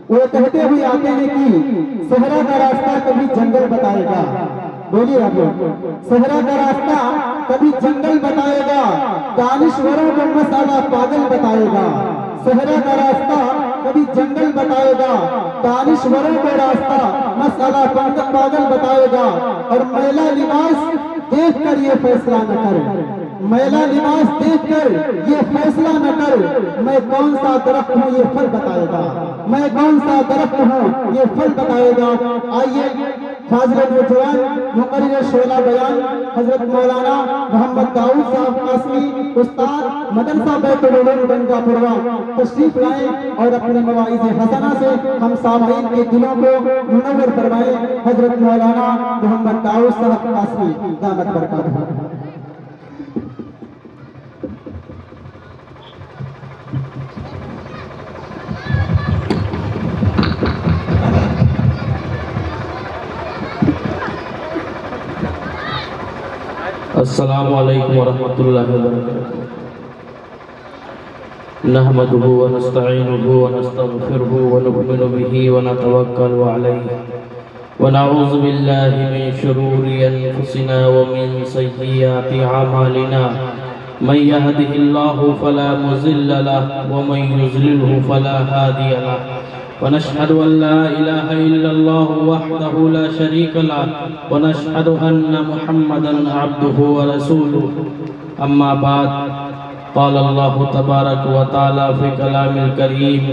وہ کہتے ہوئے آتے ہیں کہ صحرا کا راستہ کبھی جنگل بتائے گا. بولیے آپ لوگ. صحرا کا راستہ کبھی جنگل بتائے گا, دانشوروں کو مسئلہ پاگل بتائے گا. صحرا کا راستہ کبھی جنگل بتائے گا, دانشوروں کو راستہ مسئلہ پاگل بتائے گا. اور میلا لباس دیکھ کر یہ فیصلہ نہ کر, میلا لباس دیکھ کر یہ فیصلہ نہ کر, میں کون سا درخت ہوں یہ پھل بتائے گا, میں کون سا درخت ہوں یہ پھل بتائے گا. آئیے فاضل نوجوان مقرر شعلہ بیان حضرت مولانا محمد داؤد صاحب قاسمی استاد مدرسہ بیت العلوم گنگا پورہ تشریف لائیں اور اپنے مواعظ حسنہ سے ہم سامعین کے دلوں کو منور فرمائیں. حضرت مولانا محمد داؤد صاحب قاسمی دامت برکاتہ. السلام علیکم ورحمۃ اللہ وبرکاتہ. نحمده ونستعینه ونستغفره ونؤمن به ونتوکل علیہ ونعوذ باللہ من شرور انفسنا ومن سیئات اعمالنا. من يهده الله فلا مضل له ومن يضلل فلا هادي له. ونشهد أن لا إله إلا الله وحده لا شريك له ونشهد أن محمدا عبده ورسوله. أما بعد قال الله تبارك وتعالى في كلام الكريم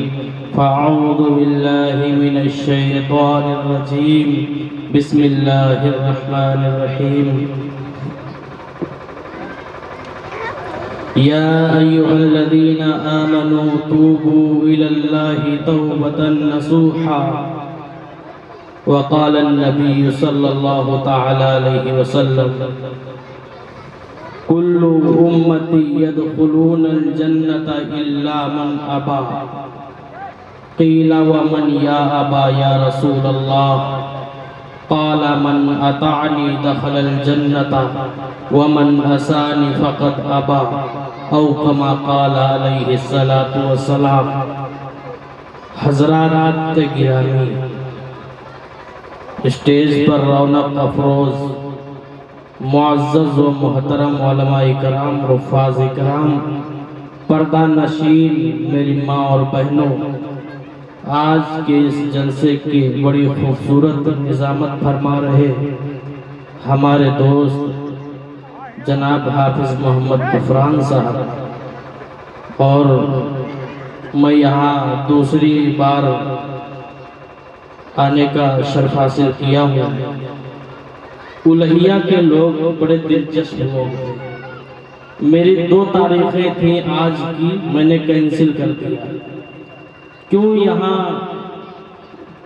فأعوذ بالله من الشيطان الرجيم بسم الله الرحمن الرحيم. يا أيها الذين آمنوا توبوا إلى الله توبة نصوحا. وقال النبي صلى الله تعالى عليه وسلم كل أمتي يدخلون الجنة إلا من أبى. قيل ومن يا أبا يا رسول الله؟ قال من أطاعني دخل الجنة ومن أساني فقد أبى او كما قال علیہ الصلاة والسلام. حضرات گرامی, اسٹیج پر رونق افروز معزز و محترم علماء کرام, حفاظ کرام, پردہ نشین میری ماں اور بہنوں, آج کے اس جلسے کی بڑی خوبصورت نظامت فرما رہے ہمارے دوست جناب حافظ محمد غفران صاحب, اور میں یہاں دوسری بار آنے کا شرف حاصل کیا ہوں. الہیہ کے لوگ بڑے دلچسپ ہوئے. میری 2 تاریخیں تھیں آج کی, میں نے کینسل کر دیا. کیوں؟ یہاں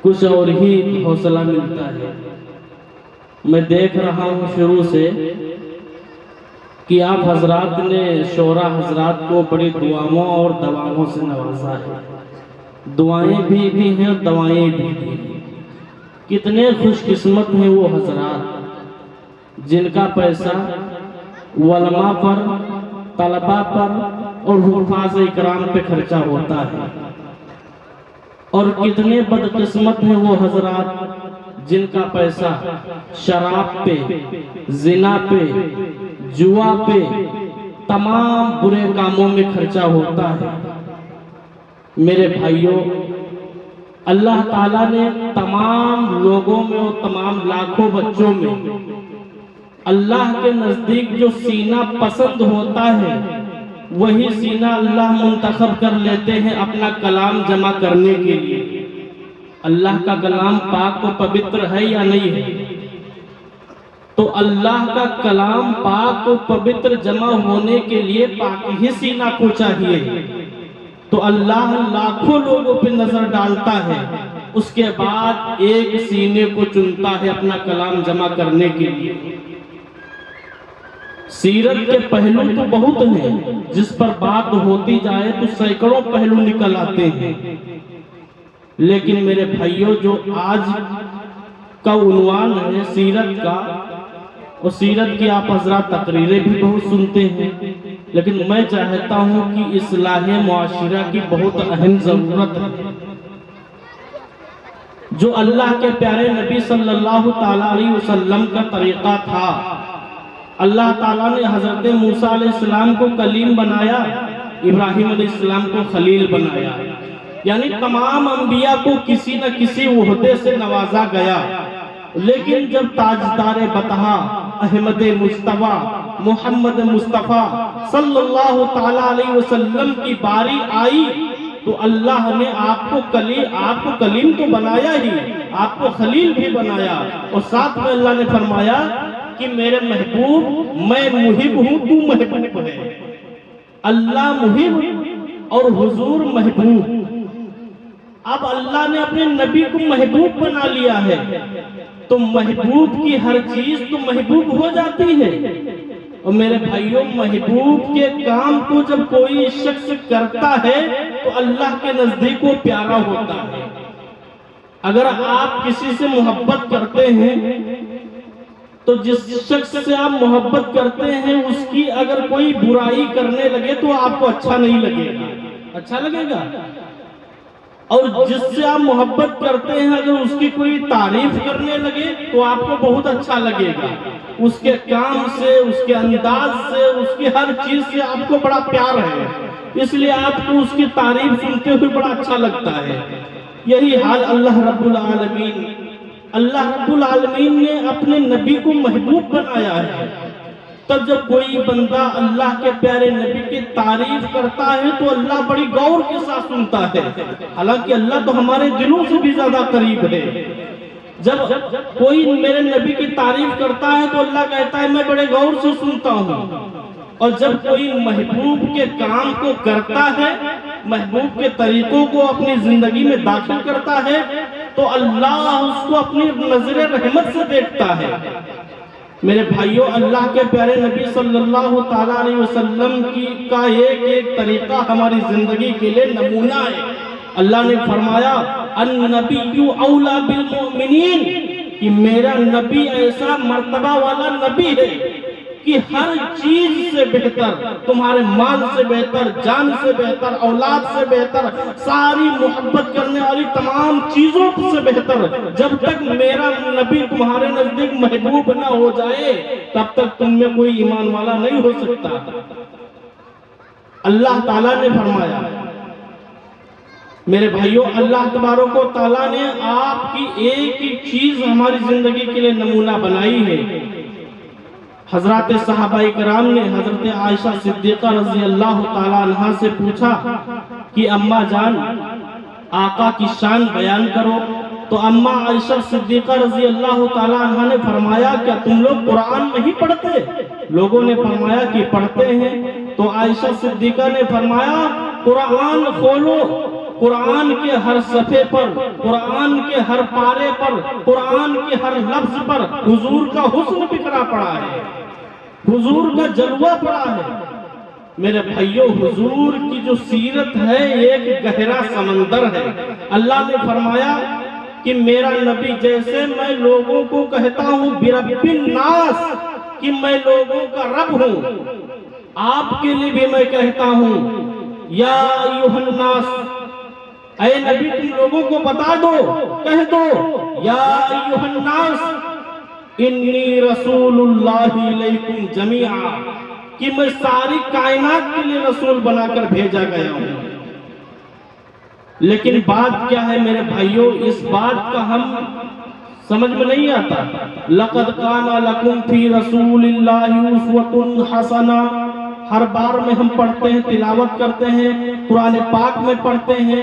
کچھ اور ہی حوصلہ ملتا ہے. میں دیکھ رہا ہوں شروع سے کہ آپ حضرات نے شعراء حضرات کو بڑی دعاؤں اور دواؤں سے نوازا ہے. دعائیں بھی ہیں اور دوائیں بھی ہیں. کتنے خوش قسمت ہیں وہ حضرات جن کا پیسہ علماء پر, طلباء پر اور حفاظ اکرام پہ خرچہ ہوتا ہے. اور کتنے بدقسمت ہیں وہ حضرات جن کا پیسہ شراب پہ, زنا پہ, جوا پہ, تمام برے کاموں میں خرچہ ہوتا ہے. میرے بھائیوں, اللہ تعالیٰ نے تمام لوگوں میں اور تمام لاکھوں بچوں میں اللہ کے نزدیک جو سینہ پسند ہوتا ہے وہی سینہ اللہ منتخب کر لیتے ہیں اپنا کلام جمع کرنے کے لیے. اللہ کا کلام پاک و پوتر ہے یا نہیں ہے؟ تو اللہ کا کلام پاک و پوتر جمع ہونے کے لیے پاک ہی سینہ کو چاہیے. تو اللہ لاکھوں لوگوں پہ نظر ڈالتا ہے، اس کے بعد ایک سینے کو چنتا ہے اپنا کلام جمع کرنے کے لیے. سیرت کے پہلو تو بہت ہیں، جس پر بات ہوتی جائے تو سینکڑوں پہلو نکل آتے ہیں. لیکن میرے بھائیوں، جو آج کا عنوان ہے سیرت کا، اور سیرت کی آپ حضرات تقریریں بھی بہت سنتے ہیں، لیکن میں چاہتا ہوں کہ اصلاح معاشرہ کی بہت اہم ضرورت ہے. جو اللہ کے پیارے نبی صلی اللہ تعالیٰ علیہ وسلم کا طریقہ تھا، اللہ تعالیٰ نے حضرت موسیٰ علیہ السلام کو کلیم بنایا، ابراہیم علیہ السلام کو خلیل بنایا. یعنی تمام انبیاء کو کسی نہ کسی عہدے سے نوازا گیا. لیکن جب تاجدار بطحہ احمد مصطفیٰ محمد مصطفیٰ صلی اللہ تعالیٰ علیہ وسلم کی باری آئی تو اللہ نے آپ کو کلیم تو بنایا ہی، آپ کو خلیل بھی بنایا، اور ساتھ میں اللہ نے فرمایا کہ میرے محبوب میں محب ہوں، تو محبوب ہے. اللہ محب اور حضور محبوب. اب اللہ نے اپنے نبی کو محبوب بنا لیا ہے تو محبوب کی ہر چیز تو محبوب ہو جاتی ہے. اور میرے بھائیوں، محبوب کے کام کو جب کوئی شخص کرتا ہے تو اللہ کے نزدیک وہ پیارا ہوتا ہے. اگر آپ کسی سے محبت کرتے ہیں تو جس شخص سے آپ محبت کرتے ہیں اس کی اگر کوئی برائی کرنے لگے تو آپ کو اچھا نہیں لگے گا. اچھا لگے گا؟ اور جس سے آپ محبت کرتے ہیں اگر اس کی کوئی تعریف کرنے لگے تو آپ کو بہت اچھا لگے گا. اس کے کام سے، اس کے انداز سے، اس کی ہر چیز سے آپ کو بڑا پیار ہے، اس لیے آپ کو اس کی تعریف سنتے ہوئے بڑا اچھا لگتا ہے. یہی حال اللہ رب العالمین نے اپنے نبی کو محبوب بنایا ہے. تب جب کوئی بندہ اللہ کے پیارے نبی کی تعریف کرتا ہے تو اللہ بڑی غور کے ساتھ سنتا ہے. حالانکہ اللہ تو ہمارے دلوں سے بھی زیادہ قریب ہے. جب کوئی میرے نبی کی تعریف کرتا ہے تو اللہ کہتا ہے میں بڑے غور سے سنتا ہوں. اور جب کوئی محبوب کے کام کو کرتا ہے، محبوب کے طریقوں کو اپنی زندگی میں داخل کرتا ہے تو اللہ اس کو اپنی نظر رحمت سے دیکھتا ہے. میرے بھائیوں، اللہ کے پیارے نبی صلی اللہ تعالیٰ علیہ وسلم کا ایک طریقہ ہماری زندگی کے لیے نمونہ ہے. اللہ نے فرمایا النبی اولا بالمؤمنین، کہ میرا نبی ایسا مرتبہ والا نبی ہے کہ ہر چیز سے بہتر، تمہارے مال سے بہتر، جان سے بہتر، اولاد سے بہتر، ساری محبت کرنے والی تمام چیزوں سے بہتر. جب تک میرا نبی تمہارے نزدیک محبوب نہ ہو جائے تب تک تم میں کوئی ایمان والا نہیں ہو سکتا. اللہ تعالیٰ نے فرمایا. میرے بھائیوں، اللہ تبارک و تعالیٰ نے آپ کی ایک ہی چیز ہماری زندگی کے لیے نمونہ بنائی ہے. حضرات صحابہ کرام نے حضرت عائشہ صدیقہ رضی اللہ تعالیٰ عنہ سے پوچھا کہ اماں جان آقا کی شان بیان کرو. تو اماں عائشہ صدیقہ رضی اللہ تعالیٰ عنہ نے فرمایا کیا تم لوگ قرآن نہیں پڑھتے؟ لوگوں نے فرمایا کہ پڑھتے ہیں. تو عائشہ صدیقہ نے فرمایا قرآن کھولو، قرآن کے ہر صفحے پر، قرآن کے ہر پارے پر، قرآن کے ہر لفظ پر حضور کا حسن بکھرا پڑا ہے، حضور کا جلوہ پڑا ہے. میرے بھائیوں، حضور کی جو سیرت ہے ایک گہرا سمندر ہے. اللہ نے فرمایا کہ میرا نبی جیسے میں لوگوں کو کہتا ہوں برب الناس کہ میں لوگوں کا رب ہوں، آپ کے لیے بھی میں کہتا ہوں یا ایھا الناس، اے نبی تم لوگوں کو بتا دو، کہہ دو یا ایھا الناس انی رسول اللہ علیکم جمیعا، کہ میں ساری کائنات کے لیے رسول بنا کر بھیجا گیا ہوں. لیکن بات کیا ہے میرے بھائیوں، اس بات کا ہم سمجھ میں نہیں آتا. لَقَدْ كَانَ لَكُمْ فِي رَسُولِ اللَّهِ أُسْوَةٌ حَسَنَةٌ، ہر بار میں ہم پڑھتے ہیں، تلاوت کرتے ہیں، قرآن پاک میں پڑھتے ہیں.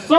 100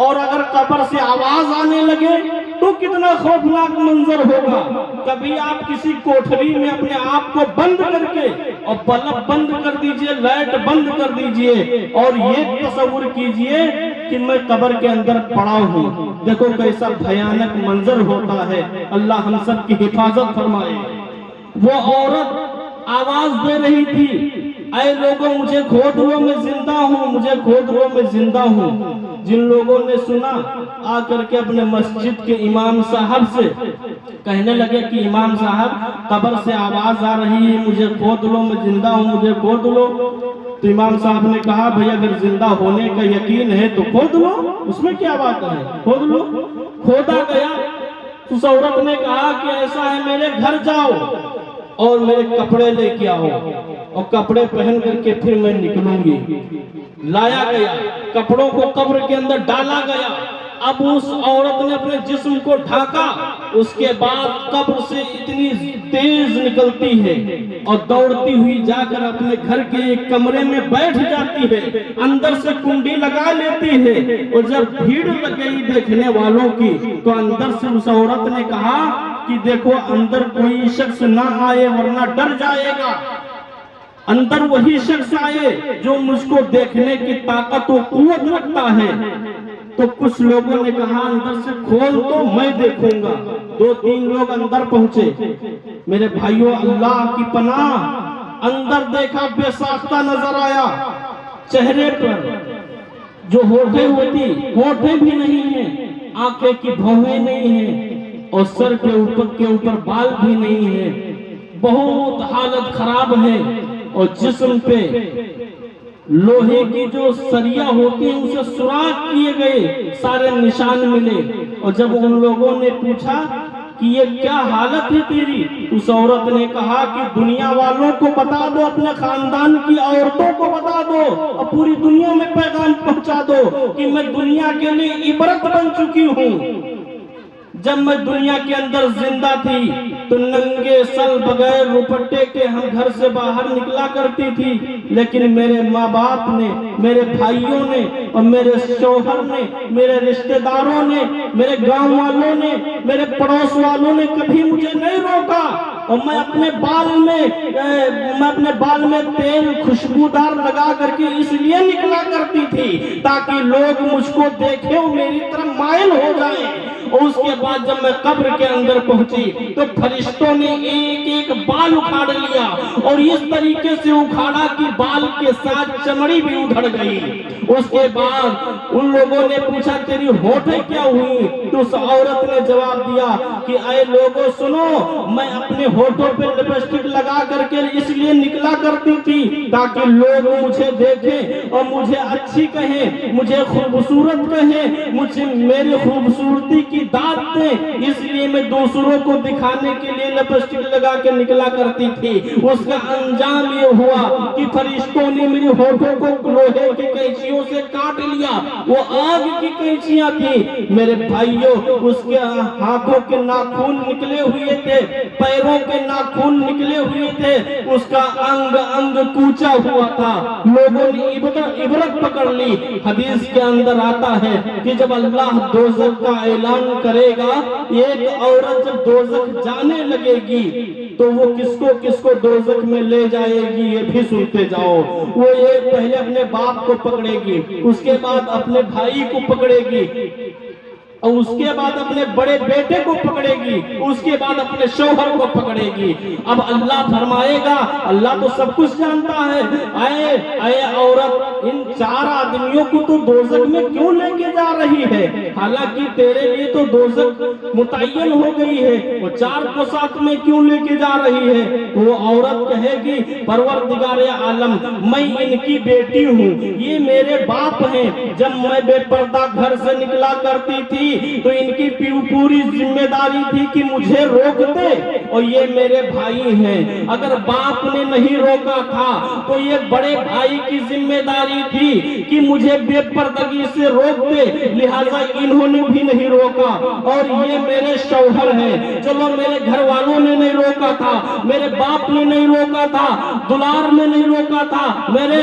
اور اگر قبر سے آواز آنے لگے تو کتنا خوفناک منظر ہوگا۔ کبھی آپ کسی کوٹھری میں اپنے آپ کو بند کر کے اور بلب بند کر دیجئے، لائٹ بند کر دیجئے اور یہ تصور کیجئے کہ میں قبر کے اندر پڑا ہوں، دیکھو کیسا بھیانک منظر ہوتا ہے۔ اللہ ہم سب کی حفاظت فرمائے۔ وہ عورت آواز دے رہی تھی، اے لوگوں مجھے کھود لو میں زندہ ہوں، مجھے کھود لو میں زندہ ہوں۔ جن لوگوں نے سنا آ کر کے اپنے مسجد کے امام صاحب سے کہنے لگے کہ امام صاحب قبر سے آواز آ رہی ہے، مجھے کھود لو میں زندہ ہوں، مجھے کھود لو۔ تو امام صاحب نے کہا بھئی اگر زندہ ہونے کا یقین ہے تو کھود لو، اس میں کیا بات ہے، کھود لو۔ کھودا گیا۔ اس عورت نے کہا کہ ایسا ہے میرے گھر جاؤ اور میرے کپڑے لے کے آؤ اور کپڑے پہن کر کے پھر میں نکلوں گی۔ لایا گیا، کپڑوں کو قبر کے اندر ڈالا گیا۔ اب اس عورت نے اپنے جسم کو ڈھاکا، اس کے بعد قبر سے اتنی تیز نکلتی ہے اور دوڑتی ہوئی جا کر اپنے گھر کے ایک کمرے میں بیٹھ جاتی ہے، اندر سے کنڈی لگا لیتی ہے۔ اور جب بھیڑ لگ گئی دیکھنے والوں کی تو اندر سے اس عورت نے کہا کہ دیکھو اندر کوئی شخص نہ آئے ورنہ ڈر جائے گا، اندر وہی شخص آئے جو مجھ کو دیکھنے کی طاقت و قوت رکھتا ہے۔ تو کچھ لوگوں نے کہا اندر سے کھول تو میں دیکھوں گا۔ 2-3 لوگ اندر پہنچے۔ میرے بھائیوں اللہ کی پناہ، اندر دیکھا بے ساختہ نظر آیا، چہرے پر جو ہونٹیں ہوتی ہونٹیں بھی نہیں ہیں، آنکھیں کی بھویں نہیں ہیں اور سر کے اوپر بال بھی نہیں ہیں، بہت حالت خراب ہے۔ اور جسم پہ لوہے کی جو سریا ہوتی ہیں اسے سوراخ کیے گئے، سارے نشان ملے۔ اور جب ان لوگوں نے پوچھا کہ یہ کیا حالت ہے تیری، اس عورت نے کہا کہ دنیا والوں کو بتا دو، اپنے خاندان کی عورتوں کو بتا دو اور پوری دنیا میں پیغام پہنچا دو کہ میں دنیا کے لیے عبرت بن چکی ہوں۔ جب میں دنیا کے اندر زندہ تھی تو ننگے سر بغیر روپٹے کے ہم گھر سے باہر نکلا کرتی تھی، لیکن میرے ماں باپ نے، میرے بھائیوں نے اور میرے شوہر نے، میرے رشتہ داروں نے، میرے گاؤں والوں نے، میرے پڑوس والوں نے کبھی مجھے نہیں روکا۔ اور میں اپنے بال میں تیل خوشبودار لگا کر کے اس لیے نکلا کرتی تھی تاکہ لوگ مجھ کو دیکھیں اور میری طرف مائل ہو جائیں۔ اور اس کے بعد جب میں قبر کے اندر پہنچی تو فرشتوں نے ایک ایک بال اکھاڑ لیا اور اس طریقے سے اکھاڑا کہ بال کے ساتھ چمڑی بھی ادھڑ گئی۔ اس کے بعد ان لوگوں نے پوچھا تیری ہونٹیں کیا ہوئی، تو اس عورت نے جواب دیا کہ اے لوگوں سنو، میں اپنے ہونٹوں پہ لپسٹک لگا کر کے اس لیے نکلا کرتی تھی تاکہ لوگ مجھے دیکھیں اور مجھے اچھی کہیں، مجھے خوبصورت کہیں، مجھے میری خوبصورتی کی داد دیں، اس لیے میں دوسروں کو دکھانے کے لیے لپسٹک لگا کے نکلا کرتی تھی۔ اس کا انجام یہ ہوا کہ فرشتوں نے میری ہونٹوں کو لوہے کی کینچیوں سے کاٹ لیا، وہ آگ کی کینچیاں تھیں۔ میرے بھائیوں اس کے ہاتھوں کے ناخن نکلے ہوئے تھے، پیروں کے ناخن نکلے ہوئے تھے، اس کا انگ انگ کوچا ہوا تھا۔ لوگوں نے عبرت پکڑ لی۔ حدیث کے اندر آتا ہے کہ جب اللہ دوزخ کا اعلان کرے گا، ایک عورت جب دوزخ جانے لگے گی تو وہ کس کو دوزخ میں لے جائے گی یہ بھی سنتے جاؤ۔ وہ ایک پہلے اپنے باپ کو پکڑے گی، اس کے بعد اپنے بھائی کو پکڑے گی اور اس کے بعد اپنے بڑے بیٹے کو پکڑے گی، اس کے بعد اپنے شوہر کو پکڑے گی۔ اب اللہ فرمائے گا، اللہ تو سب کچھ جانتا ہے، اے عورت ان 4 آدمیوں کو تو دوزخ میں کیوں لے کے جا رہی ہے؟ حالانکہ تیرے لیے تو دوزخ متعین ہو گئی ہے، وہ 4 کو ساتھ میں کیوں لے کے جا رہی ہے؟ وہ عورت کہے گی پروردگار عالم میں ان کی بیٹی ہوں، یہ میرے باپ ہیں، جب میں بے پردہ گھر سے نکلا کرتی تھی تو ان کی پوری ذمہ داری تھی کہ مجھے روکتے، اور یہ میرے بھائی ہیں، اگر باپ نے نہیں روکا تھا تو یہ بڑے بھائی کی ذمہ داری تھی کہ مجھے بے پردگی سے روکتے، لہٰذا انہوں نے بھی نہیں روکا۔ اور یہ میرے شوہر ہیں، چلو میرے گھر والوں نے نہیں روکا تھا، میرے باپ نے نہیں روکا تھا، دلار نے نہیں روکا تھا، میرے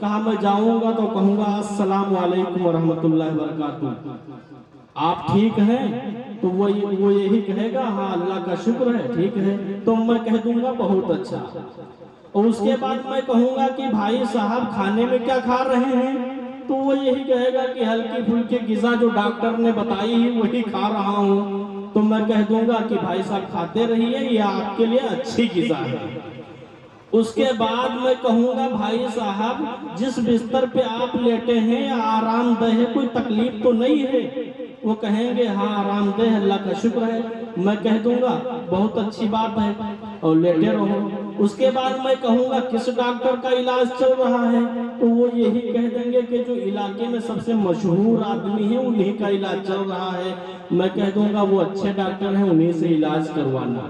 کہا میں جاؤں گا تو کہوں گا السلام علیکم ورحمۃ اللہ وبرکاتہ، آپ ٹھیک ہیں؟ تو وہ یہی کہے گا ہاں اللہ کا شکر ہے ٹھیک ہے، تو میں کہہ دوں گا بہت اچھا۔ اور اس کے بعد میں کہوں گا کہ بھائی صاحب کھانے میں کیا کھا رہے ہیں؟ تو وہ یہی کہے گا کہ ہلکی پھلکی غذا جو ڈاکٹر نے بتائی ہے وہی کھا رہا ہوں۔ تو میں کہہ دوں گا کہ بھائی صاحب کھاتے رہیے، یہ آپ کے لیے اچھی غذا ہے۔ اس کے بعد میں کہوں گا بھائی صاحب جس بستر پہ آپ لیٹے ہیں آرام دہ ہے، کوئی تکلیف تو نہیں ہے؟ وہ کہیں گے ہاں آرام دہ اللہ کا شکر ہے۔ میں کہہ دوں گا بہت اچھی بات ہے اور لیٹے رہو۔ اس کے بعد میں کہوں گا کس ڈاکٹر کا علاج چل رہا ہے؟ تو وہ یہی کہہ دیں گے کہ جو علاقے میں سب سے مشہور آدمی ہیں انہی کا علاج چل رہا ہے۔ میں کہہ دوں گا وہ اچھے ڈاکٹر ہیں، انہی سے علاج کروانا۔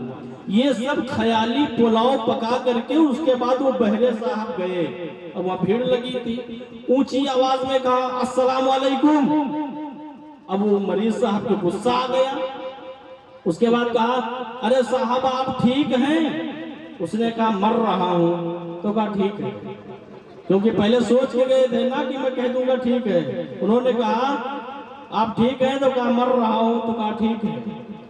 یہ سب خیالی پلاؤ پکا کر کے اس کے بعد وہ بہرے صاحب گئے، اب وہاں بھیڑ لگی تھی، اونچی آواز میں کہا السلام علیکم۔ اب وہ مریض صاحب کو غصہ آ گیا، اس کے بعد کہا ارے صاحب آپ ٹھیک ہیں؟ اس نے کہا مر رہا ہوں۔ تو کہا ٹھیک ہے، کیونکہ پہلے سوچ کے گئے تھے نا کہ میں کہہ دوں گا ٹھیک ہے۔ انہوں نے کہا آپ ٹھیک ہیں؟ تو کہا مر رہا ہوں۔ تو کہا ٹھیک ہے۔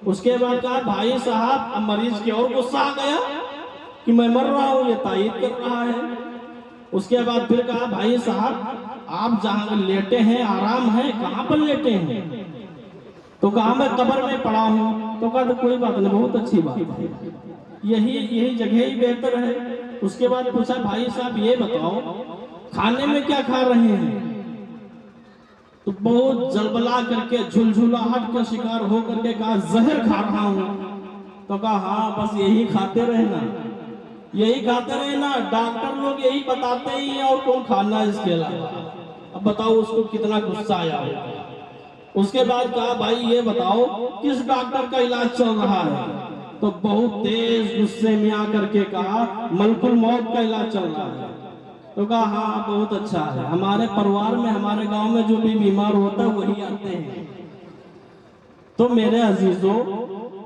اس کے بعد کہا بھائی صاحب، اب مریض کی اور غصہ آ گیا کہ میں مر رہا ہوں، یہ تائید کر رہا ہے۔ اس کے بعد پھر کہا بھائی صاحب آپ جہاں لیٹے ہیں آرام ہے، کہاں پر لیٹے ہیں؟ تو کہا میں قبر میں پڑا ہوں۔ تو کہا تو کوئی بات نہیں، بہت اچھی بات ہے، یہی جگہ ہی بہتر ہے۔ اس کے بعد پوچھا بھائی صاحب یہ بتاؤ کھانے میں کیا کھا رہے ہیں؟ تو بہت جلبلا کر کے جھلجھلاہٹ کا شکار ہو کر کے کہا زہر کھا رہا ہوں۔ تو کہا ہاں بس یہی کھاتے رہنا، یہی کھاتے رہنا، ڈاکٹر لوگ یہی بتاتے ہی ہیں اور کون کھانا اس کے علاوہ۔ اب بتاؤ اس کو کتنا غصہ آیا ہوگا۔ اس کے بعد کہا بھائی یہ بتاؤ کس ڈاکٹر کا علاج چل رہا ہے؟ تو بہت تیز غصے میں آ کر کے کہا ملک الموت کا علاج چل رہا ہے۔ تو کہا ہاں بہت اچھا ہے، ہمارے پریوار میں ہمارے گاؤں میں جو بھی بیمار ہوتا ہے وہی آتے ہیں۔ تو میرے عزیزوں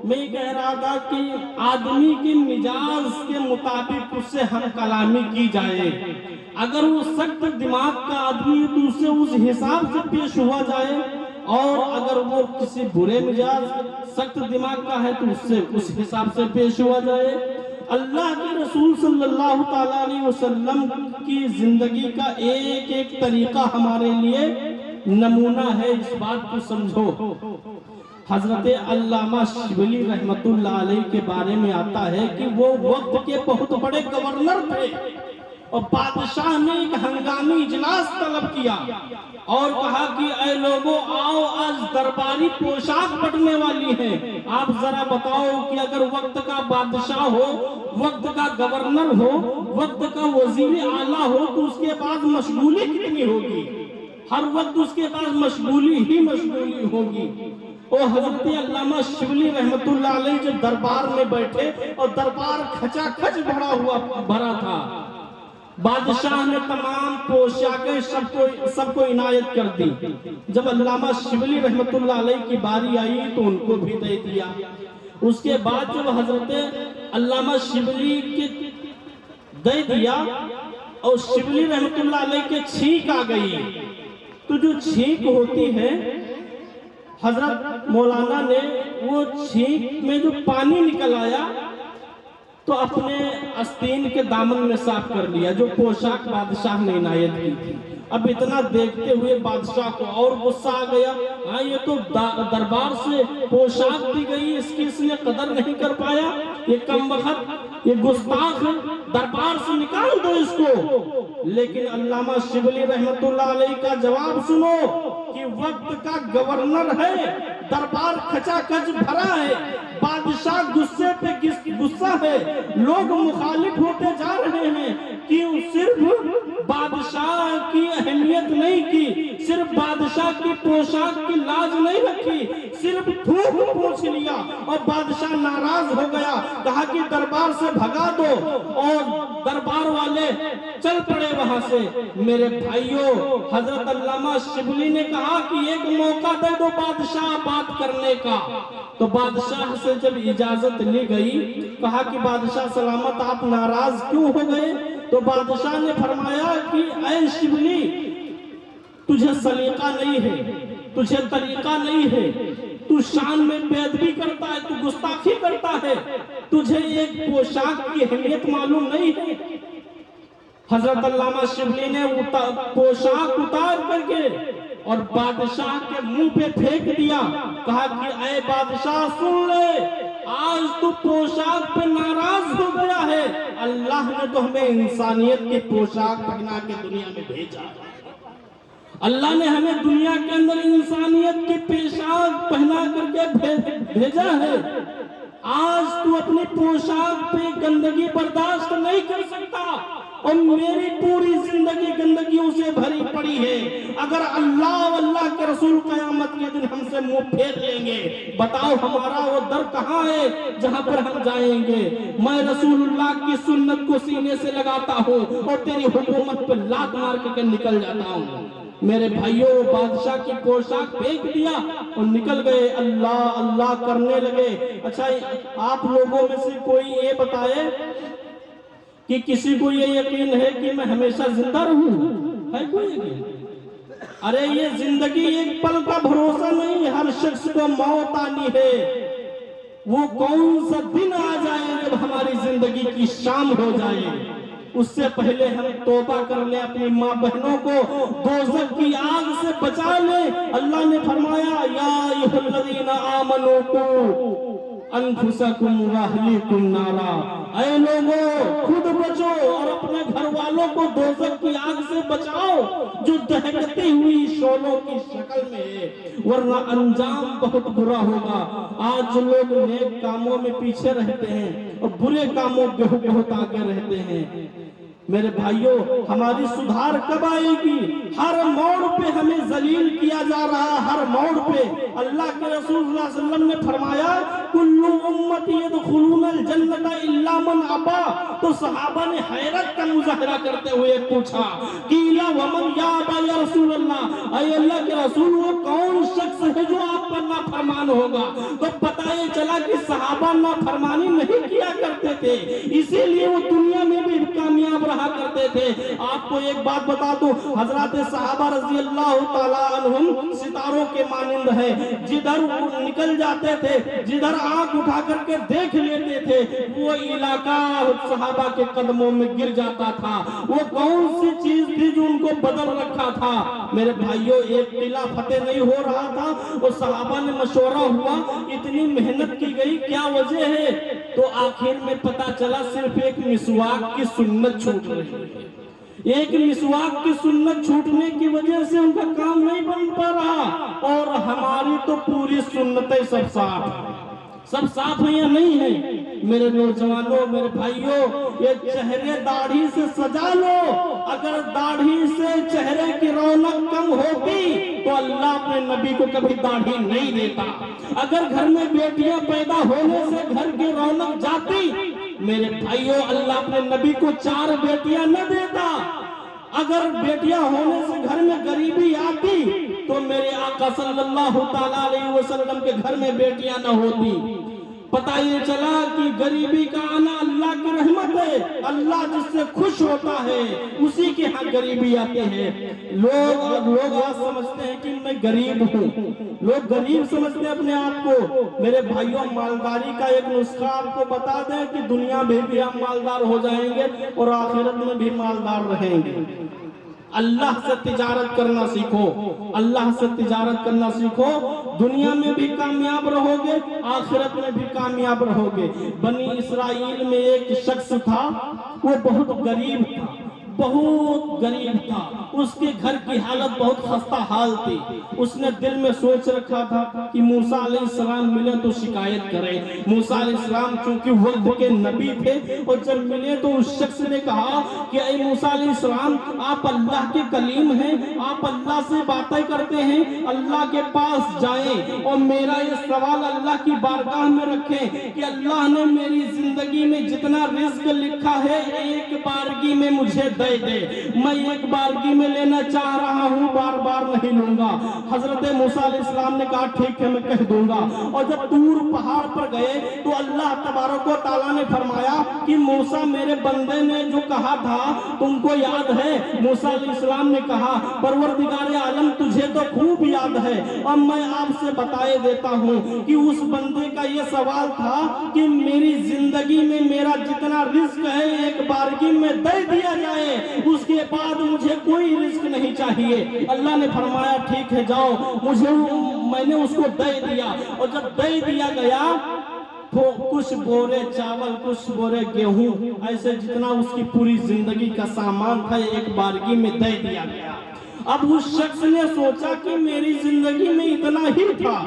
میں یہ کہہ رہا تھا کہ آدمی کے مزاج کے مطابق اس سے ہم کلامی کی جائے، اگر وہ سخت دماغ کا آدمی ہے تو اس سے اس حساب سے پیش ہوا جائے، اور اگر وہ کسی برے مزاج سخت دماغ کا ہے تو اس سے اس حساب سے پیش ہوا جائے۔ اللہ کے رسول صلی اللہ تعالیٰ علیہ وسلم کی زندگی کا ایک ایک طریقہ ہمارے لیے نمونہ ہے، اس بات کو سمجھو۔ حضرت علامہ شبلی رحمت اللہ علیہ کے بارے میں آتا ہے کہ وہ وقت کے بہت بڑے گورنر تھے، اور بادشاہ نے ایک ہنگامی اجلاس طلب کیا اور کہا کہ اے لوگوں آؤ آج درباری پوشاک بٹنے والی ہے، آپ ذرا بتاؤ کہ اگر وقت کا بادشاہ ہو، وقت کا گورنر ہو، وقت کا وزیر اعلیٰ ہو تو اس کے بعد مشغولی کتنی ہوگی؟ ہر وقت اس کے بعد مشغولی ہی مشغولی ہوگی۔ اور حضرت علامہ شبلی رحمت اللہ علیہ جو دربار میں بیٹھے اور دربار کھچا کھچ بھرا تھا، بادشاہ نے تمام پوشاکیں سب کو عنایت کر دی۔ جب علامہ شبلی رحمت اللہ علیہ کی باری آئی تو ان کو بھی دے دیا۔ اس کے بعد جب حضرت علامہ شبلی کے دے دیا اور شبلی رحمت اللہ علیہ کے چھینک آ گئی، تو جو چھینک ہوتی ہے حضرت مولانا نے وہ چھینک میں جو پانی نکل آیا تو اپنے آستین کے دامن میں صاف کر لیا جو پوشاک بادشاہ نے عنایت کی تھی۔ اب اتنا دیکھتے ہوئے بادشاہ کو اور غصہ آ گیا، ہاں یہ تو دربار سے پوشاک دی گئی، اس کی اس نے قدر نہیں کر پایا، یہ کم وقت، یہ گستاخ، دربار سے نکال دو اس کو۔ لیکن علامہ شبلی رحمت اللہ علیہ کا جواب سنو کہ وقت کا گورنر ہے، دربار کھچا کھچ بھرا ہے، بادشاہ غصے پہ غصہ ہے، لوگ مخالف ہوتے جا رہے ہیں، کیوں صرف بادشاہ کی اہمیت نہیں کی، صرف بادشاہ کی پوشاک کی لاج نہیں رکھی، صرف تھوک پوچھ لیا اور بادشاہ ناراض ہو گیا، کہا کہ دربار سے بھگا دو، اور دربار والے چل پڑے وہاں سے۔ میرے بھائیوں، حضرت علامہ شبلی نے کہا کہ ایک موقع دے دو بادشاہ بات کرنے کا، تو بادشاہ سے جب اجازت لی گئی، کہا کہ بادشاہ سلامت آپ ناراض کیوں ہو گئے؟ تو تو بادشاہ نے فرمایا کہ اے شبلی، تجھے سلیقہ نہیں ہے، تجھے طریقہ نہیں ہے، تو شان میں بے ادبی کرتا ہے، تو گستاخی کرتا ہے، تجھے ایک پوشاک کی اہمیت معلوم نہیں ہے۔ حضرت علامہ شبلی نے پوشاک اتار کر کے اور بادشاہ کے منہ پہ پھینک دیا، کہا کہ اے بادشاہ سن لے، آج تو پوشاک پہ ناراض ہو گیا ہے، اللہ نے تو ہمیں انسانیت کی پوشاک پہنا کے دنیا میں بھیجا ہے۔ اللہ نے ہمیں دنیا کے اندر انسانیت کی پوشاک پہنا کر کے بھیجا ہے، آج تو اپنی پوشاک پہ گندگی برداشت نہیں کر سکتا، اور میری پوری زندگی گندگیوں سے بھری پڑی ہے۔ اگر اللہ و اللہ کے رسول قیامت کے دن ہم سے منہ پھیر لیں گے، بتاؤ ہمارا وہ در کہاں ہے جہاں پر ہم جائیں گے؟ میں رسول اللہ کی سنت کو سینے سے لگاتا ہوں اور تیری حکومت پہ لات مار کے نکل جاتا ہوں۔ میرے بھائیوں، بادشاہ کی پوشاک پھینک دیا اور نکل گئے، اللہ اللہ کرنے لگے۔ اچھا، آپ لوگوں میں سے کوئی یہ بتائے کہ کسی کو یہ یقین ہے کہ میں ہمیشہ زندہ رہوں؟ ہے کوئی یقین؟ ارے یہ زندگی ایک پل کا بھروسہ نہیں، ہر شخص کو موت آنی ہے۔ وہ کون سا دن آ جائے جب ہماری زندگی کی شام ہو جائے، اس سے پہلے ہم توبہ کر لیں، اپنی ماں بہنوں کو دوزخ کی آگ سے بچا لیں۔ اللہ نے فرمایا یا ایھا الذین آمنوا قوا انفسکم واہلیکم نارا، اے لوگوں خود بچو اور اپنے گھر والوں کو دوزخ کی آگ سے بچاؤ جو دہکتی ہوئی شعلوں کی شکل میں ہے، ورنہ انجام بہت برا ہوگا۔ آج لوگ نیک کاموں میں پیچھے رہتے ہیں اور برے کاموں میں بہت آگے رہتے ہیں۔ میرے بھائیوں، ہماری سدھار کب آئے گی؟ ہر موڑ پہ ہمیں ذلیل کیا جا رہا، ہر موڑ پہ۔ اللہ کے رسول صلی اللہ علیہ وسلم نے فرمایا کل امتی یدخلون الجنت الا من ابا، تو صحابہ نے حیرت کا مظاہرہ کرتے ہوئے پوچھا قیل ومن یا ابا یا رسول اللہ، اے اللہ کے رسول وہ کون شخص ہے جو آپ پر نافرمان ہوگا؟ تو پتہ یہ چلا کہ صحابہ نافرمانی نہیں کیا کرتے تھے، اسی لیے وہ دنیا میں بھی کامیاب رہا کرتے تھے۔ آپ کو ایک بات بتا دوں، حضرات صحابہ رضی اللہ تعالیٰ عنہم ستاروں کے مانند ہے، جدھر وہ نکل جاتے تھے، جدھر آنکھ اٹھا کر کے دیکھ لیتے تھے، وہ علاقہ صحابہ کے قدموں میں گر جاتا تھا۔ وہ کون سی چیز تھی جو ان کو بدل رکھا تھا؟ میرے بھائیوں، ایک قلعہ فتح نہیں ہو رہا تھا، اور صحابہ نے مشورہ ہوا، اتنی محنت کی گئی، کیا وجہ ہے؟ تو آخر میں پتا چلا صرف ایک مسواک کی سنت چھوٹ رہی ہے۔ ایک مسواک کی سنت چھوٹنے کی وجہ سے ان کا کام نہیں بن پا رہا، اور ہماری تو پوری سنتیں سب صاف ہیں یا نہیں ہیں؟ میرے نوجوانوں، میرے بھائیوں، یہ چہرے داڑھی سے سجا لو۔ اگر داڑھی سے چہرے کی رونق کم ہوتی تو اللہ اپنے نبی کو کبھی داڑھی نہیں دیتا۔ اگر گھر میں بیٹیاں پیدا ہونے سے گھر کی رونق جاتی، میرے بھائیوں، اللہ اپنے نبی کو 4 بیٹیاں نہ دیتا۔ اگر بیٹیاں ہونے سے گھر میں غریبی آتی تو میرے آقا صلی اللہ تعالیٰ علیہ وسلم کے گھر میں بیٹیاں نہ ہوتی۔ پتہ یہ چلا کہ غریبی کا آنا اللہ کی رحمت ہے، اللہ جس سے خوش ہوتا ہے اسی کے ہاں غریبی آتی ہے۔ لوگ آج سمجھتے ہیں کہ میں غریب ہوں، لوگ غریب سمجھتے ہیں اپنے آپ کو۔ میرے بھائیوں، مالداری کا ایک نسخہ آپ کو بتا دیں کہ دنیا میں بھی ہم مالدار ہو جائیں گے اور آخرت میں بھی مالدار رہیں گے۔ اللہ سے تجارت کرنا سیکھو، اللہ سے تجارت کرنا سیکھو، دنیا میں بھی کامیاب رہو گے، آخرت میں بھی کامیاب رہو گے۔ بنی اسرائیل میں ایک شخص تھا، وہ بہت غریب تھا، بہت غریب تھا، اس کے گھر کی حالت بہت خستہ حال تھی۔ اس نے دل میں سوچ رکھا تھا کہ موسیٰ علیہ السلام ملے تو شکایت کرے۔ موسیٰ علیہ السلام چونکہ وقت کے نبی تھے، اور جب ملے تو اس شخص نے کہا کہ اے موسیٰ علیہ السلام، آپ اللہ کے کلیم ہیں، آپ اللہ سے باتیں کرتے ہیں، اللہ کے پاس جائیں اور میرا یہ سوال اللہ کی بارگاہ میں رکھیں کہ اللہ نے میری زندگی میں جتنا رزق لکھا ہے ایک بارگی میں مجھے دے، میں ایک بارگی میں میں لینا چاہ رہا ہوں، بار بار نہیں لوں گا۔ حضرت موسیٰ علیہ السلام نے کہا ٹھیک ہے میں کہہ دوں گا۔ اور جب دور پہاڑ پر گئے تو اللہ تبارک و تعالیٰ نے فرمایا کہ موسیٰ میرے بندے نے جو کہا تھا تم کو یاد ہے؟ موسیٰ علیہ السلام نے کہا پروردگار عالم تجھے تو خوب یاد ہے، اور میں آپ سے بتائے دیتا ہوں کہ اس بندے کا یہ سوال تھا کہ میری زندگی میں میرا جتنا رزق ہے ایک بارگی میں دے دیا جائے، اس کے بعد مجھے کوئی رزق نہیں چاہیے۔ اللہ نے فرمایا ٹھیک ہے جاؤ، میں نے اس کو دے دیا۔ اور جب دے دیا گیا تو کچھ بورے چاول، کچھ بورے گیہوں، ایسے جتنا اس کی پوری زندگی کا سامان تھا ایک بارگی میں دے دیا گیا۔ اب اس شخص نے سوچا کہ میری زندگی میں اتنا ہی تھا،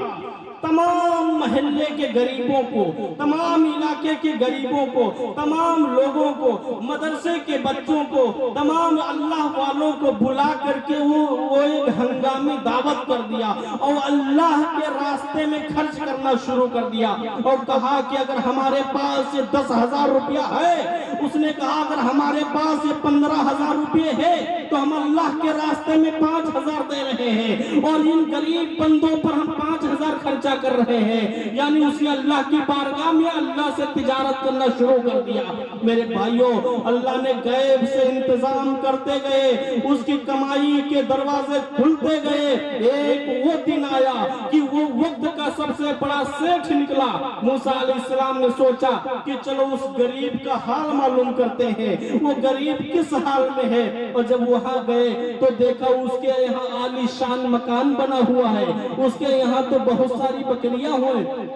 تمام محلے کے غریبوں کو، تمام علاقے کے غریبوں کو، تمام لوگوں کو، مدرسے کے بچوں کو، تمام اللہ والوں کو بلا کر کے وہ ایک ہنگامی دعوت کر دیا اور اللہ کے راستے میں خرچ کرنا شروع کر دیا، اور کہا کہ اگر ہمارے پاس یہ 10,000 روپیہ ہے، اس نے کہا اگر ہمارے پاس یہ 15,000 روپے ہے تو ہم اللہ کے راستے میں 5,000 دے رہے ہیں، اور ان غریب بندوں پر ہم 5,000 خرچہ کر رہے ہیں۔ یعنی اسی اللہ کی بارگاہ میں اللہ سے تجارت کرنا شروع کر دیا۔ میرے بھائیوں، اللہ نے غیب سے انتظام کرتے گئے، اس کی کمائی کے دروازے کھلتے گئے۔ ایک وہ دن آیا کہ وہ وقت کا سب سے بڑا سیٹھ نکلا۔ موسیٰ علیہ السلام نے سوچا کہ چلو اس غریب کا حال معلوم کرتے ہیں، وہ غریب کس حال میں ہے۔ اور جب وہاں گئے تو دیکھا اس کے یہاں عالی شان مکان بنا ہوا ہے، اس کے یہاں تو بہت ساری بکریاں ہوئے،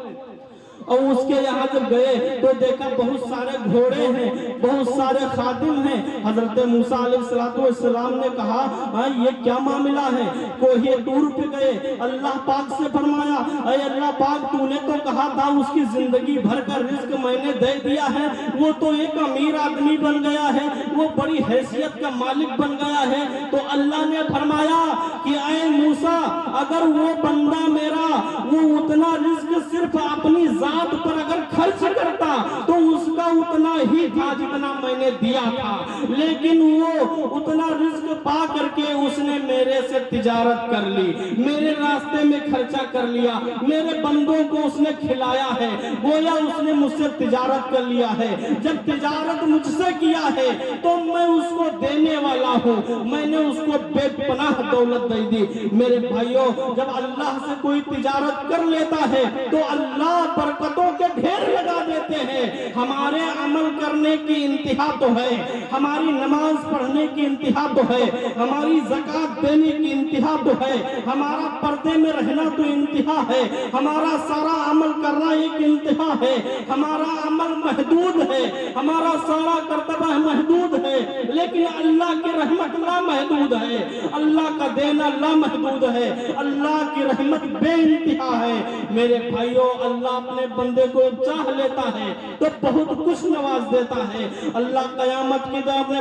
اور اس کے یہاں جب گئے تو دیکھا بہت سارے گھوڑے ہیں، بہت سارے خادم ہیں۔ حضرت موسیٰ علیہ السلام نے کہا یہ کیا معاملہ ہے؟ کوہ طور پہ گئے، اللہ پاک سے فرمایا اے اللہ پاک تو نے تو کہا تھا اس کی زندگی بھر کا رزق میں نے دے دیا ہے، وہ تو ایک امیر آدمی بن گیا ہے، وہ بڑی حیثیت کا مالک بن گیا ہے۔ تو اللہ نے فرمایا کہ اے موسیٰ اگر وہ بندہ میرا وہ اتنا رزق صرف اپنی ذات پر اگر خرچ کرتا تو اس کا اتنا ہی تھا جتنا میں نے دیا تھا، لیکن وہ اتنا رزق پا کر کے اس نے میرے سے تجارت کر لی، میرے راستے میں خرچہ کر لیا، میرے بندوں کو اس نے کھلایا ہے، گویا اس نے مجھ سے تجارت کر لیا ہے۔ جب تجارت مجھ سے کیا ہے تو میں اس کو دینے والا ہوں، میں نے اس کو بے پناہ دولت دے دی۔ میرے بھائیوں، جب اللہ سے کوئی تجارت کر لیتا ہے تو اللہ برکتوں کے ڈھیر لگا دیتے ہیں۔ ہمارے عمل کرنے کی انتہا تو ہے، ہماری نماز پڑھنے کی انتہا تو ہے، ہماری زکوٰۃ دینے کی انتہا تو ہے، ہمارا پردے میں رہنا تو انتہا ہے، ہمارا سارا عمل کرنا ایک انتہا ہے، ہمارا عمل محدود ہے، ہمارا سارا کرتبہ محدود ہے، لیکن اللہ کی رحمت لا محدود ہے، اللہ کا دینا لا محدود ہے، اللہ کی رحمت بے انتہا ہے۔ میرے بھائیوں، اللہ اپنے بندے کو چاہ لیتا ہے تو بہت کچھ نواز دیتا ہے۔ اللہ قیامت کی طرف اپنے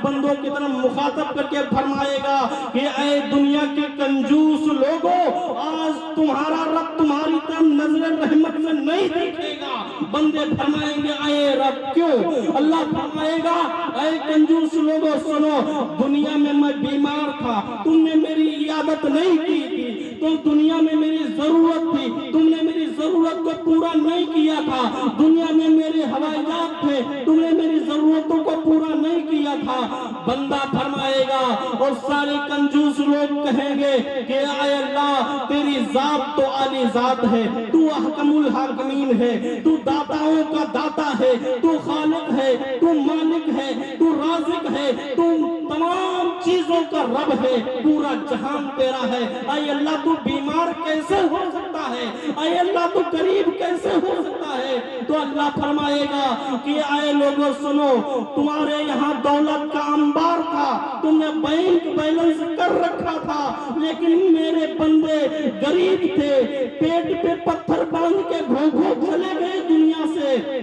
بندوں کی طرف مخاطب کر کے فرمائے گا کہ اے دنیا کے کنجوس لوگوں، آج تمہارا رب تمہاری طرف نظر رحمت سے نہیں دیکھے گا۔ بندے فرمائیں گے اے رب کیوں؟ اللہ فرمائے گا اے کنجوس لوگوں سنو، دنیا میں میں بیمار تھا، تم نے میری عیادت نہیں کی تھی، تو دنیا میں میری ضرورت تھی، تم نے میری ضرورت کو پورا نہیں کیا تھا، دنیا میں میرے ہوائی جہاز تھے، تم نے میری ضرورتوں کو پورا نہیں کیا تھا۔ بندہ فرمائے گا اور سارے کنجوس لوگ کہیں گے کہ اے اللہ تیری ذات تو عالی ذات ہے، تو احکم الحاکمین ہے، تو داتاؤں کا داتا ہے، تو خالق ہے، تو مالک ہے، تو رازق ہے، تو تمام چیزوں کا رب ہے، پورا جہان تیرا ہے۔ اے اللہ تو بیمار کیسے ہو سکتا ہے؟ اے اللہ تو غریب کیسے ہو سکتا ہے؟ تو اللہ فرمائے گا کہ اے لوگوں سنو، تمہارے یہاں دولت کا انبار تھا، تم نے بینک بیلنس کر رکھا تھا، لیکن میرے بندے غریب تھے، پیٹ پہ پتھر باندھ کے گھو چلے گئے دنیا سے۔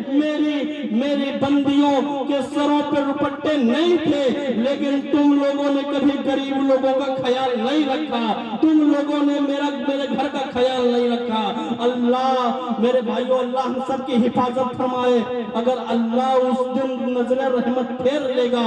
میری بندیوں کے سروں پہ رپٹے نہیں تھے، لیکن تم لوگوں نے کبھی غریب لوگوں کا خیال نہیں رکھا، تم لوگوں نے میرے گھر کا خیال نہیں رکھا۔ اللہ میرے بھائیوں، اللہ ہم سب کی حفاظت فرمائے۔ اگر اللہ اس دن نظر رحمت پھیر لے گا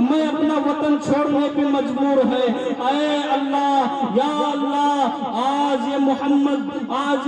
میں اپنا وطن چھوڑنے پہ مجبور ہے۔ اے اللہ، یا اللہ، آج یہ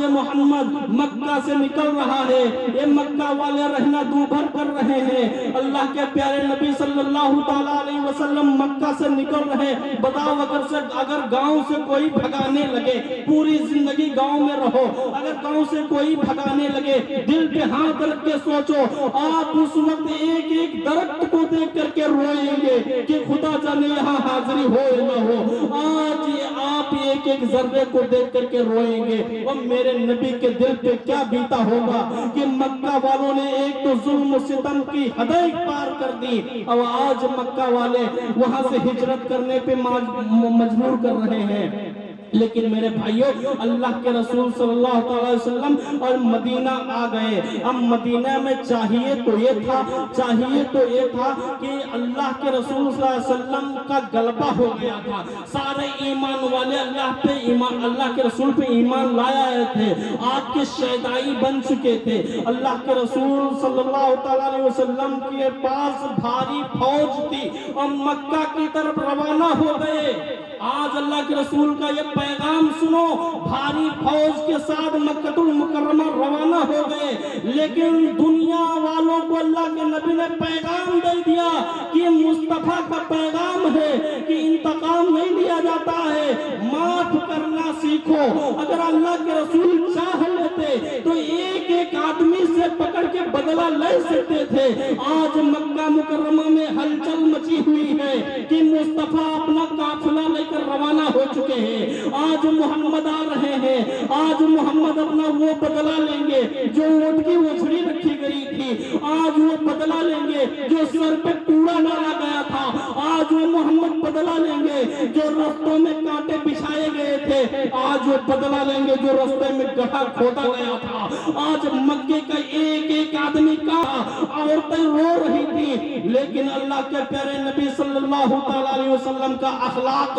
محمد مکہ سے نکل رہا ہے، یہ مکہ والے رہنا دو بھر کر رہے ہیں۔ اللہ کے پیارے نبی صلی اللہ تعالیٰ علیہ وسلم مکہ سے نکل رہے۔ بتاؤ اگر گاؤں سے کوئی بھگانے لگے، پوری زندگی گاؤں میں رہو، اگر گاؤں سے کوئی بھگانے لگے، دل پہ ہاتھ رکھ کے سوچو، آپ اس وقت ایک ایک درخت کو دیکھ کر کے روئیں گے کہ خدا جانے یہاں حاضری ہو یا نہ ہو۔ آج آپ ایک ایک ذرے کو دیکھ کر کے روئیں گے، اور میرے نبی کے دل پہ کیا بیتا ہوگا کہ مکہ والوں نے ایک تو ظلم و ستم کی حدیں پار کر دی، اور آج مکہ والے وہاں سے ہجرت کرنے پہ مجبور کر رہے ہیں۔ لیکن میرے بھائیوں، اللہ کے رسول صلی اللہ علیہ وسلم اور مدینہ آ گئے۔ اب مدینہ میں چاہیے تو یہ تھا کہ اللہ کے رسول صلی اللہ علیہ وسلم کا غلبہ ہو گیا تھا، سارے ایمان والے اللہ کے رسول پہ ایمان لائے تھے، آپ کے شیدائی بن چکے تھے۔ اللہ کے رسول صلی اللہ علیہ وسلم کے پاس بھاری فوج تھی اور مکہ کی طرف روانہ ہو گئے۔ آج اللہ کے رسول کا یہ پیغام سنو، بھاری فوج کے ساتھ مکہ المکرمہ روانہ ہو گئے، لیکن دنیا والوں کو اللہ کے نبی نے پیغام دے دیا کہ مصطفیٰ کا پیغام ہے کہ انتقام نہیں لیا جاتا ہے، معاف کرنا سیکھو۔ اگر اللہ کے رسول چاہ لیتے تو ایک ایک آدمی سے پکڑ کے بدلہ لے سکتے تھے۔ آج مکہ مکرمہ میں ہلچل مچی ہوئی ہے کہ مصطفیٰ اپنا قافلہ لے کر روانہ ہو چکے ہیں، آج محمد آ رہے ہیں، آج محمد اپنا وہ بدلہ لیں گے جو اونٹ کی وزری رکھی گئی تھی، آج وہ بدلہ لیں گے جو سر پہ کوڑا ڈالا گیا تھا، آج وہ محمد بدلہ لیں گے جو رستوں میں کانٹے بچھائے گئے تھے، آج وہ بدلہ لیں گے جو رستے میں گڑھا کھودا گیا تھا۔ آج مکے کا ایک ایک آدمی کا عورتیں رو رہی تھی، لیکن اللہ کے پیارے نبی صلی اللہ علیہ وسلم کا اخلاق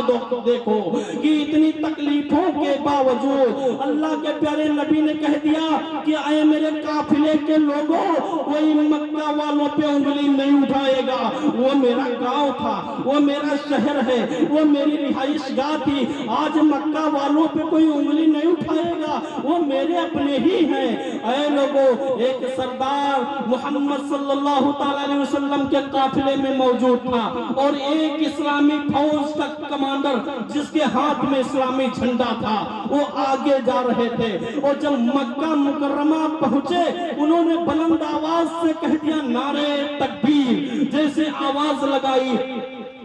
دیکھو کہ اتنی تکلیفوں کے باوجود اللہ کے پیارے نبی نے کہہ دیا کہ اے میرے قافلے کے لوگوں، کوئی مکہ والوں پہ انگلی نہیں اٹھائے گا، وہ میرا گاؤں تھا، وہ میرا شہر ہے، وہ میری رہائش گاہ تھی، آج مکہ والوں پہ کوئی انگلی نہیں اٹھائے گا، وہ میرے اپنے ہی ہیں۔ اے لوگوں، ایک سردار محمد صلی اللہ تعالی علیہ وسلم کے قافلے میں موجود تھا، اور ایک اسلامی فوج کا کمانڈر جس کے ہاتھ میں اسلامی جھنڈا تھا، وہ آگے جا رہے تھے، اور جب مکہ مکرمہ پہنچے انہوں نے بلند آواز سے کہہ دیا نعرہ تکبیر، جیسے آواز لگائی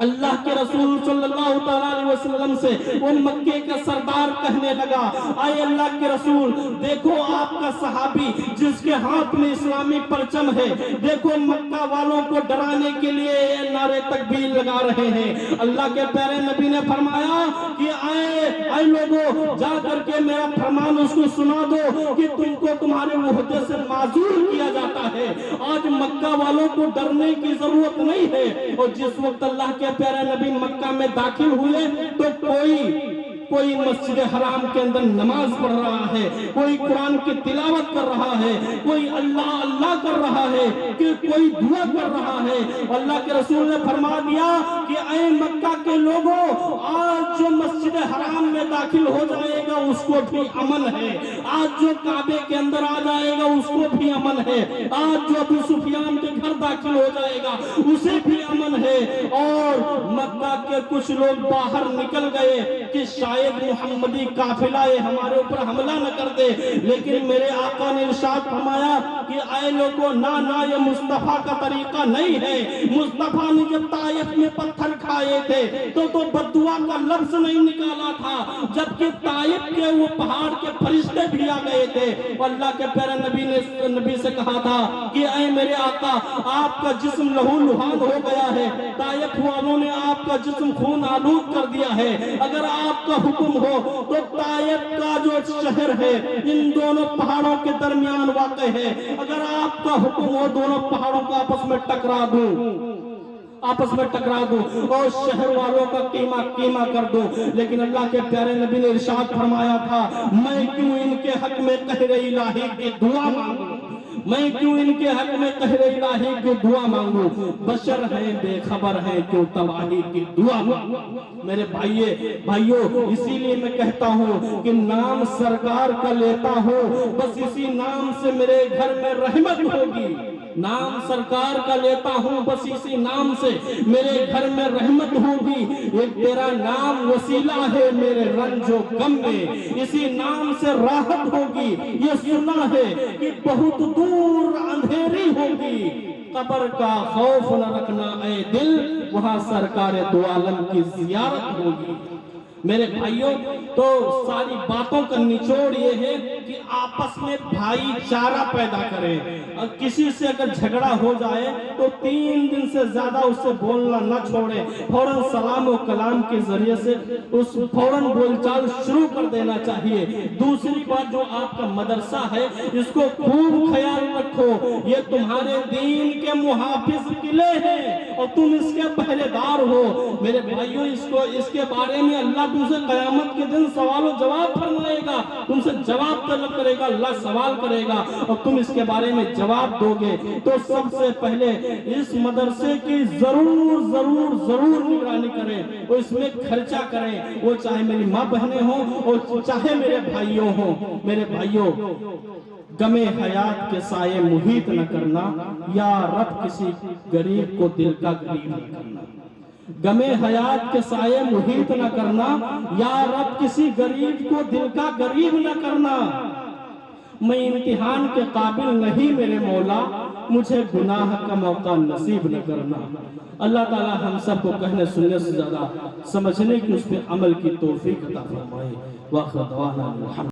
اللہ کے رسول صلی اللہ تعالیٰ علیہ وسلم سے وہ مکے کا سردار کہنے لگا، اے اللہ کے رسول، دیکھو آپ کا صحابی جس کے ہاتھ میں اسلامی پرچم ہے، دیکھو مکہ والوں کو ڈرانے کے لیے نعرے تکبیر لگا رہے ہیں۔ اللہ کے پیارے نبی نے فرمایا کہ اے لوگوں، جا کر کے میرا فرمان اس کو سنا دو کہ تم کو تمہارے عہدے سے معزول کیا جاتا ہے، آج مکہ والوں کو ڈرنے کی ضرورت نہیں ہے۔ اور جس وقت اللہ کے پیارے نبی مکہ میں داخل ہوئے تو کوئی مسجد حرام کے اندر نماز پڑھ رہا ہے، کوئی قرآن کی تلاوت کر رہا ہے، کوئی اللہ اللہ کر رہا ہے، کہ کوئی دعا کر رہا ہے۔ اللہ کے رسول نے فرما دیا کہ اے مکہ کے لوگوں، آج جو مسجد حرام میں داخل ہو جائے گا اس کو بھی امن ہے، آج جو کعبے کے اندر آ جائے گا اس کو بھی امن ہے، آج جو ابو سفیان کے گھر داخل ہو جائے گا اسے بھی امن ہے۔ اور مکہ کے کچھ لوگ باہر نکل گئے کہ شاید محمدی قافلہ ہمارے اوپر حملہ نہ کر دے، لیکن میرے آقا نے ارشاد فرمایا کہ اے لوگوں، نہ یہ مصطفیٰ کا طریقہ نہیں ہے۔ مصطفیٰ نے جب طائف میں پتھر کھائے تھے تو بد دعا کا لفظ نہیں نکالا تھا، جبکہ طائف کے وہ پہاڑ کے فرشتے بھی آ گئے تھے۔ اللہ کے پیارے نبی نے نبی سے کہا تھا کہ اے میرے آقا، آپ کا جسم لہو لہان ہو گیا ہے، طائف والوں نے آپ کا جسم خون آلود کر دیا ہے، اگر آپ کا حکم ہو تو طائف کا جو شہر ہے ان دونوں پہاڑوں کے درمیان واقع ہے، اگر آپ کا حکم ہو دونوں پہاڑوں کو آپس میں ٹکرا دوں اور شہر والوں کا قیمہ کر دوں۔ لیکن اللہ کے پیارے نبی نے ارشاد فرمایا تھا، میں کیوں ان کے حق میں قہر الہی کی دعا مانگوں، میں کیوں ان کے حق میں قہر الہی کی دعا مانگوں؟ بشر ہیں بے خبر ہیں کیوں تباہی کی دعا مانگوں؟ میرے بھائیوں اسی لیے میں کہتا ہوں کہ نام سرکار کا لیتا ہوں، بس اسی نام سے میرے گھر میں رحمت ہوگی۔ نام سرکار کا لیتا ہوں، بس اسی نام سے میرے گھر میں رحمت ہوگی۔ ایک تیرا نام وسیلہ ہے میرے رنج و غم میں، اسی نام سے راحت ہوگی۔ یہ سنا ہے کہ بہت دور اندھیری ہوگی، قبر کا خوف نہ رکھنا اے دل، وہاں سرکار دو عالم کی زیارت ہوگی۔ میرے بھائیوں تو ساری باتوں کا نچوڑ یہ ہے کہ آپس میں بھائی چارہ پیدا کریں، اور کسی سے اگر جھگڑا ہو جائے تو 3 دن سے زیادہ اس سے بولنا نہ چھوڑیں، فوراً سلام و کلام کے ذریعے سے فوراً بول چال شروع کر دینا چاہیے۔ دوسری بات، جو آپ کا مدرسہ ہے اس کو خوب خیال رکھو، یہ تمہارے دین کے محافظ قلعے ہیں اور تم اس کے پہرے دار ہو۔ میرے بھائیوں اس کے بارے میں اللہ تم سے قیامت کے دن سوال و جواب فرمائے گا، تم سے جواب طلب کرے گا، اللہ سوال کرے گا اور تم اس کے بارے میں جواب دو گے۔ تو سب سے پہلے اس مدرسے کی ضرور نگرانی کریں، وہ اس میں خرچہ کریں، وہ چاہے میری ماں بہنیں ہوں اور چاہے میرے بھائیوں ہوں۔ میرے بھائیوں، غم حیات کے سائے محیط نہ کرنا، یا رب کسی غریب کو دل کا غریب نہ کرنا۔ غم حیات کے سائے محیط نہ کرنا، یا رب کسی غریب کو دل کا غریب نہ کرنا۔ میں امتحان کے قابل نہیں میرے مولا، مجھے گناہ کا موقع نصیب نہ کرنا۔ اللہ تعالی ہم سب کو کہنے سننے سے زیادہ سمجھنے کی، اس پہ عمل کی توفیق عطا فرمائے۔ وآخر دعوانا الحمد